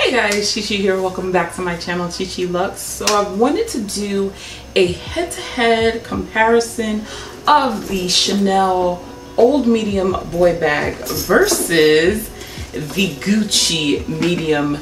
Hey guys, Chi-Chi here. Welcome back to my channel, Chi.Chi.Luxe. So I wanted to do a head-to-head comparison of the Chanel Old Medium Boy Bag versus the Gucci Medium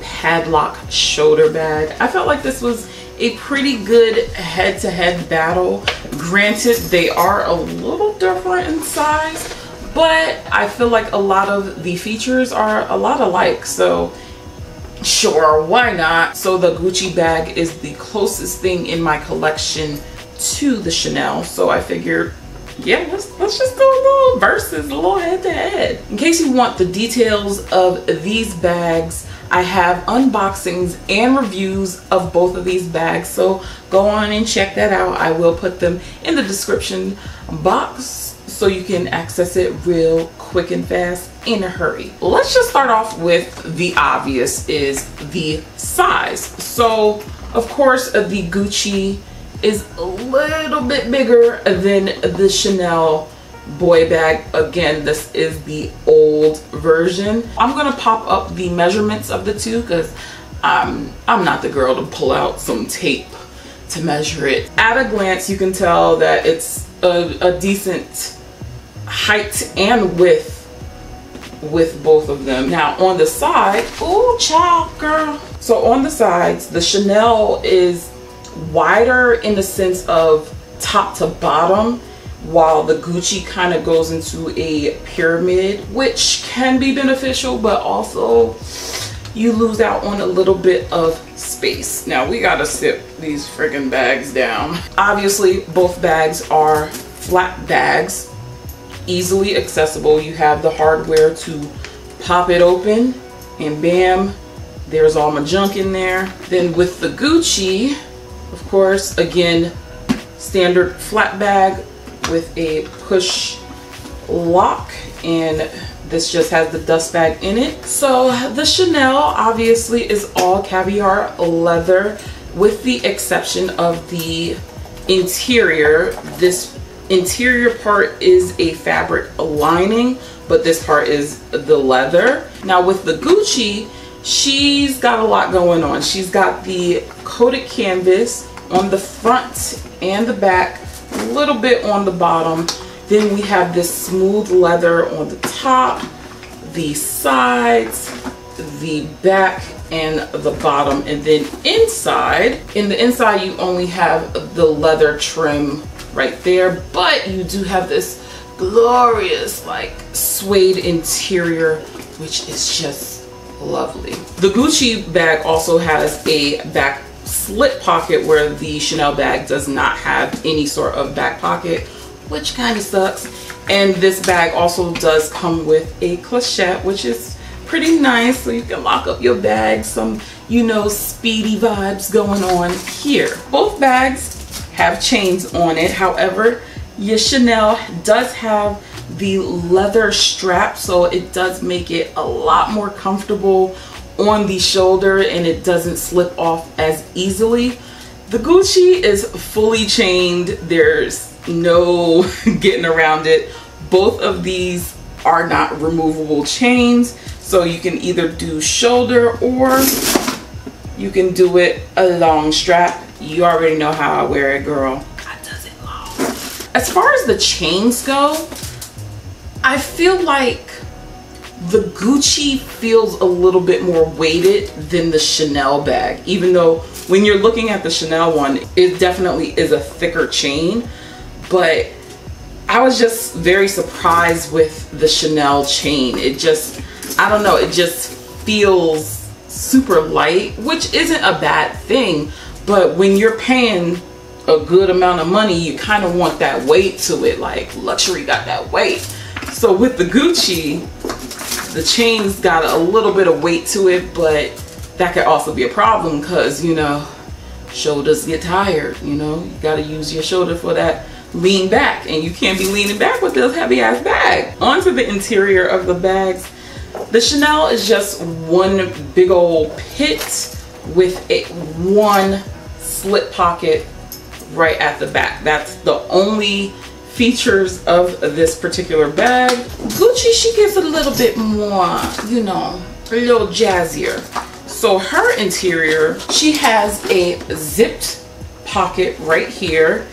Padlock Shoulder Bag. I felt like this was a pretty good head-to-head battle. Granted, they are a little different in size, but I feel like a lot of the features are a lot alike, so sure, why not? So the Gucci bag is the closest thing in my collection to the Chanel, so I figured, yeah, let's just go a little versus, a little head to head. In case you want the details of these bags, I have unboxings and reviews of both of these bags, so go on and check that out. I will put them in the description box so you can access it real quick and fast in a hurry. Let's just start off with the obvious, is the size. So of course the Gucci is a little bit bigger than the Chanel boy bag. Again, this is the old version. I'm gonna pop up the measurements of the two because I'm not the girl to pull out some tape to measure it. At a glance you can tell that it's a decent height and width with both of them. Now on the side, oh child girl. So on the sides, the Chanel is wider in the sense of top to bottom, while the Gucci kind of goes into a pyramid, which can be beneficial, but also you lose out on a little bit of space. Now we gotta sit these friggin' bags down. Obviously both bags are flat bags, easily accessible. You have the hardware to pop it open and bam, there's all my junk in there. Then with the Gucci, of course, again, standard flat bag with a push lock, and this just has the dust bag in it. So the Chanel obviously is all caviar leather with the exception of the interior. This interior part is a fabric lining, but this part is the leather. Now with the Gucci, she's got a lot going on. She's got the coated canvas on the front and the back, a little bit on the bottom. Then we have this smooth leather on the top, the sides, the back, and the bottom. And then inside, in the inside you only have the leather trim right there, but you do have this glorious like suede interior, which is just lovely. The Gucci bag also has a back slip pocket where the Chanel bag does not have any sort of back pocket, which kind of sucks. And this bag also does come with a clochette, which is pretty nice, so you can lock up your bag. Some, you know, speedy vibes going on here. Both bags have chains on it. However, your Chanel does have the leather strap, so it does make it a lot more comfortable on the shoulder and it doesn't slip off as easily. The Gucci is fully chained. There's no getting around it. Both of these are not removable chains, so you can either do shoulder or you can do it a long strap. You already know how I wear it, girl. I does it long. As far as the chains go, I feel like the Gucci feels a little bit more weighted than the Chanel bag, even though when you're looking at the Chanel one, it definitely is a thicker chain. But I was just very surprised with the Chanel chain. It just, I don't know, it just feels super light, which isn't a bad thing. But when you're paying a good amount of money, you kind of want that weight to it. Like luxury got that weight. So with the Gucci, the chain's got a little bit of weight to it, but that could also be a problem because, you know, shoulders get tired. You know, you got to use your shoulder for that lean back, and you can't be leaning back with this heavy ass bag. Onto the interior of the bags. The Chanel is just one big old pit with one slip pocket right at the back. That's the only features of this particular bag. Gucci, she gives it a little bit more, you know, a little jazzier. So her interior, she has a zipped pocket right here,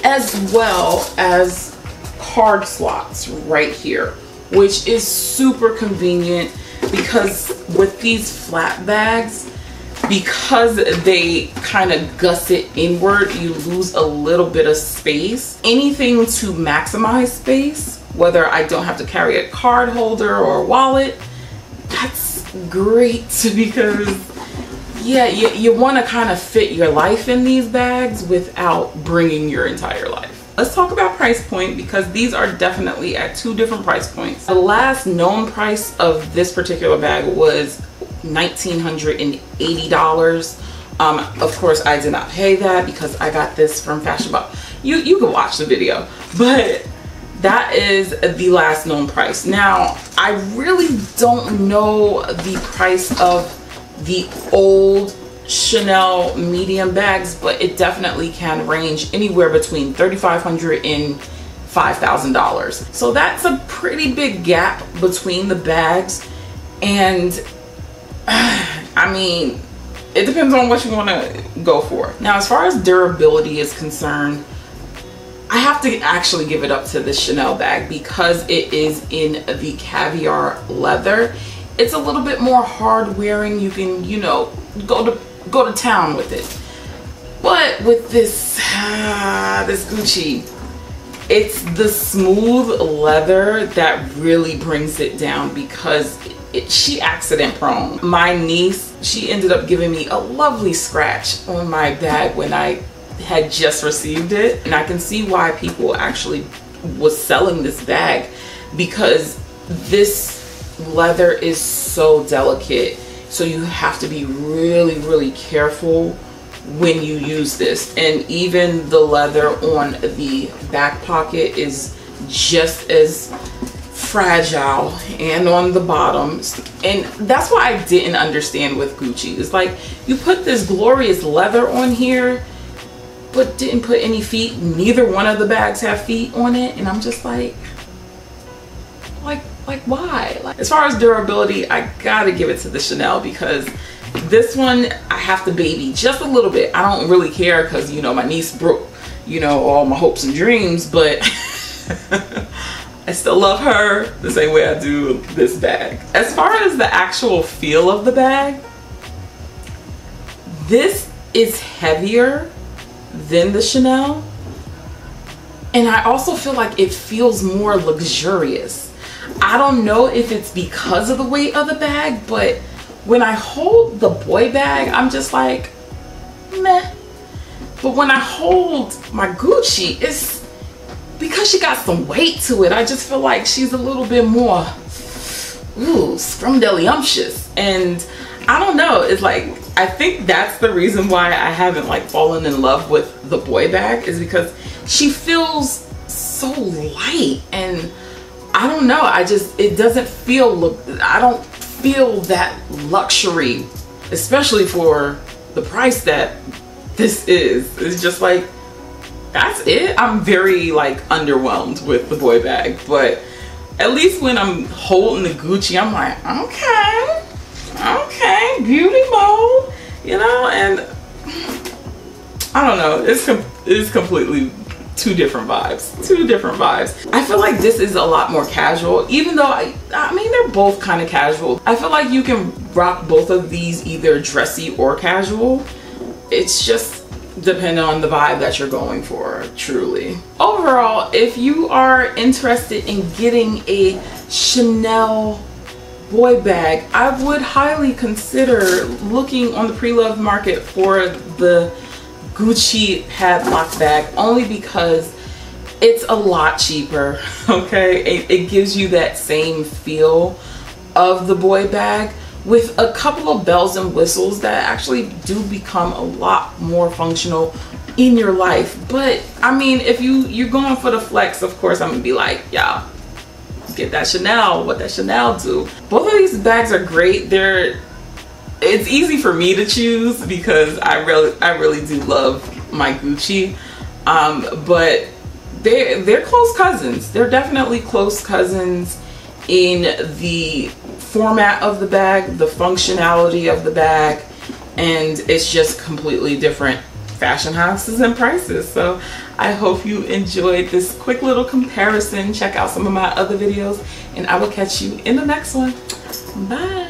as well as card slots right here, which is super convenient because with these flat bags, because they kind of gusset inward, you lose a little bit of space. Anything to maximize space, whether I don't have to carry a card holder or a wallet, that's great, because yeah, you want to kind of fit your life in these bags without bringing your entire life. Let's talk about price point, because these are definitely at two different price points. The last known price of this particular bag was $1,980. Of course, I did not pay that because I got this from Fashion Box. You can watch the video, but that is the last known price. Now, I really don't know the price of the old Chanel medium bags, but it definitely can range anywhere between $3,500 and $5,000. So that's a pretty big gap between the bags, and I mean, it depends on what you want to go for. Now, as far as durability is concerned, I have to actually give it up to the Chanel bag because it is in the caviar leather. It's a little bit more hard wearing. You can, you know, go to town with it. But with this this Gucci, it's the smooth leather that really brings it down, because she accident prone. My niece, she ended up giving me a lovely scratch on my bag when I had just received it, and I can see why people actually was selling this bag, because this leather is so delicate, so you have to be really careful when you use this. And even the leather on the back pocket is just as fragile, and on the bottom. And that's why I didn't understand with Gucci. It's like, you put this glorious leather on here but didn't put any feet. Neither one of the bags have feet on it, and I'm just like why? Like, as far as durability, I gotta give it to the Chanel, because this one I have to baby just a little bit. I don't really care, because, you know, my niece broke, you know, all my hopes and dreams, but I still love her the same way I do this bag. As far as the actual feel of the bag, this is heavier than the Chanel, and I also feel like it feels more luxurious. I don't know if it's because of the weight of the bag, but when I hold the boy bag, I'm just like, meh. But when I hold my Gucci, it's because she got some weight to it. I just feel like she's a little bit more, ooh, scrumdiddlyumptious. And I don't know, it's like, I think that's the reason why I haven't like fallen in love with the boy bag, is because she feels so light, and I don't know, it doesn't feel, I don't feel that luxury, especially for the price that this is. It's just like, that's it. I'm very like underwhelmed with the boy bag, but at least when I'm holding the Gucci, I'm like, okay, beauty mode, you know. And I don't know, it's completely two different vibes. I feel like this is a lot more casual, even though I mean, they're both kind of casual. I feel like you can rock both of these either dressy or casual. It's just depending on the vibe that you're going for, truly. Overall, if you are interested in getting a Chanel boy bag, I would highly consider looking on the pre-loved market for the Gucci Padlock bag, only because it's a lot cheaper. Okay, it gives you that same feel of the boy bag with a couple of bells and whistles that actually do become a lot more functional in your life. But I mean, if you're going for the flex, of course I'm gonna be like, yeah, get that Chanel. What that Chanel do? Both of these bags are great. It's easy for me to choose because I really do love my Gucci, but they're close cousins. They're definitely close cousins in the format of the bag, the functionality of the bag, and it's just completely different fashion houses and prices. So I hope you enjoyed this quick little comparison. Check out some of my other videos, and I will catch you in the next one. Bye.